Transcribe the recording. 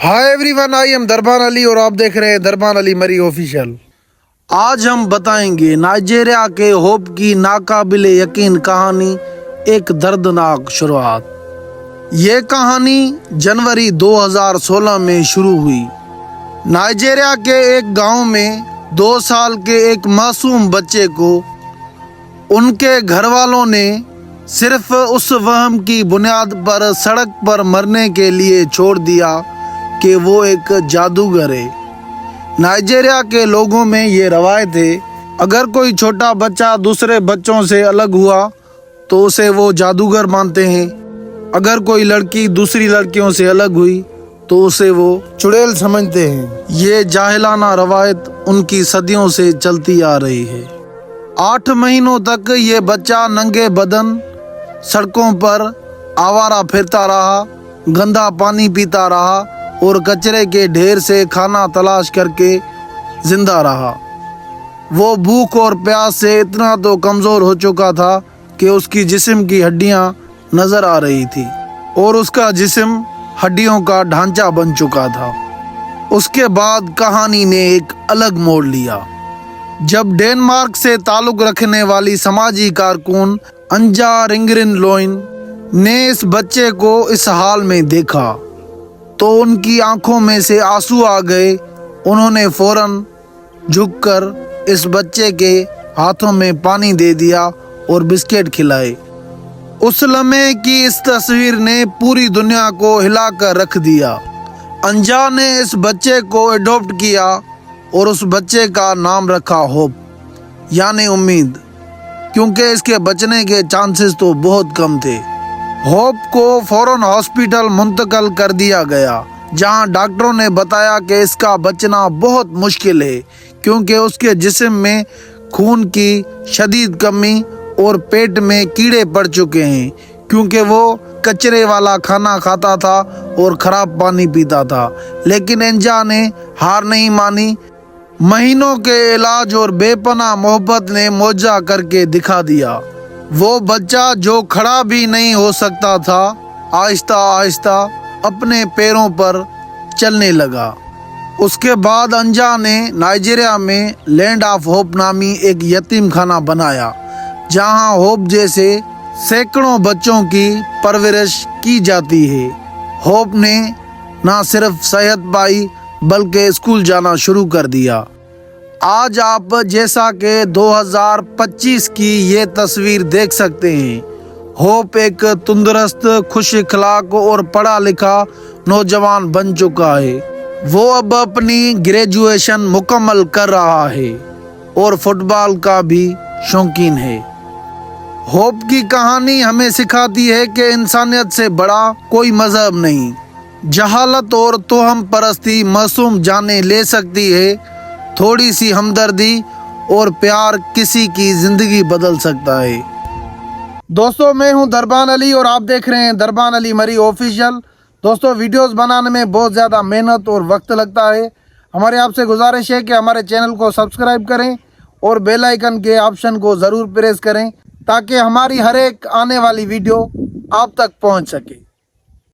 Hi everyone, I am दरबान अली और आप देख रहे हैं दरबान अली मरी ऑफिशियल। आज हम बताएंगे नाइजीरिया के होप की नाकाबिले यकीन कहानी, एक दर्दनाक शुरुआत। ये कहानी जनवरी 2016 में शुरू हुई। नाइजीरिया के एक गांव में 2 साल के एक मासूम बच्चे को उनके घर वालों ने सिर्फ उस वहम की बुनियाद पर सड़क पर मरने के लिए छोड़ दिया कि वो एक जादूगर है। नाइजीरिया के लोगों में ये रवायत है, अगर कोई छोटा बच्चा दूसरे बच्चों से अलग हुआ तो उसे वो जादूगर मानते हैं। अगर कोई लड़की दूसरी लड़कियों से अलग हुई तो उसे वो चुड़ैल समझते हैं। ये जाहिलाना रवायत उनकी सदियों से चलती आ रही है। 8 महीनों तक ये बच्चा नंगे बदन सड़कों पर आवारा फिरता रहा, गंदा पानी पीता रहा और कचरे के ढेर से खाना तलाश करके जिंदा रहा। वो भूख और प्यास से इतना तो कमज़ोर हो चुका था कि उसकी जिस्म की हड्डियां नज़र आ रही थी और उसका जिस्म हड्डियों का ढांचा बन चुका था। उसके बाद कहानी ने एक अलग मोड़ लिया जब डेनमार्क से ताल्लुक़ रखने वाली समाजी कारकुन अंजा रिंगरिन लोइन ने इस बच्चे को इस हाल में देखा तो उनकी आंखों में से आंसू आ गए। उन्होंने फौरन झुककर इस बच्चे के हाथों में पानी दे दिया और बिस्किट खिलाए। उस लम्हे की इस तस्वीर ने पूरी दुनिया को हिलाकर रख दिया। अंजा ने इस बच्चे को अडॉप्ट किया और उस बच्चे का नाम रखा होप, यानी उम्मीद, क्योंकि इसके बचने के चांसेस तो बहुत कम थे। होप को फौरन हॉस्पिटल मुंतकिल कर दिया गया, जहां डॉक्टरों ने बताया कि इसका बचना बहुत मुश्किल है क्योंकि उसके जिस्म में खून की शदीद कमी और पेट में कीड़े पड़ चुके हैं क्योंकि वो कचरे वाला खाना खाता था और ख़राब पानी पीता था। लेकिन अंजा ने हार नहीं मानी। महीनों के इलाज और बेपनाह मोहब्बत ने मौजा करके दिखा दिया। वो बच्चा जो खड़ा भी नहीं हो सकता था, आहिस्ता आहिस्ता अपने पैरों पर चलने लगा। उसके बाद अंजा ने नाइजीरिया में लैंड ऑफ होप नामी एक यतीम खाना बनाया, जहां होप जैसे सैकड़ों बच्चों की परवरिश की जाती है। होप ने ना सिर्फ सेहत पाई बल्कि स्कूल जाना शुरू कर दिया। आज आप जैसा कि 2025 की ये तस्वीर देख सकते हैं। होप एक तंदुरुस्त, खुश अखलाक और पढ़ा लिखा नौजवान बन चुका है। वो अब अपनी ग्रेजुएशन मुकम्मल कर रहा है और फुटबॉल का भी शौकीन है। होप की कहानी हमें सिखाती है कि इंसानियत से बड़ा कोई मजहब नहीं। जहालत और तोहम परस्ती मासूम जाने ले सकती है। थोड़ी सी हमदर्दी और प्यार किसी की जिंदगी बदल सकता है। दोस्तों, मैं हूं दरबान अली और आप देख रहे हैं दरबान अली मरी ऑफिशियल। दोस्तों, वीडियोस बनाने में बहुत ज़्यादा मेहनत और वक्त लगता है। हमारे आपसे गुजारिश है कि हमारे चैनल को सब्सक्राइब करें और बेल आइकन के ऑप्शन को ज़रूर प्रेस करें ताकि हमारी हर एक आने वाली वीडियो आप तक पहुंच सके।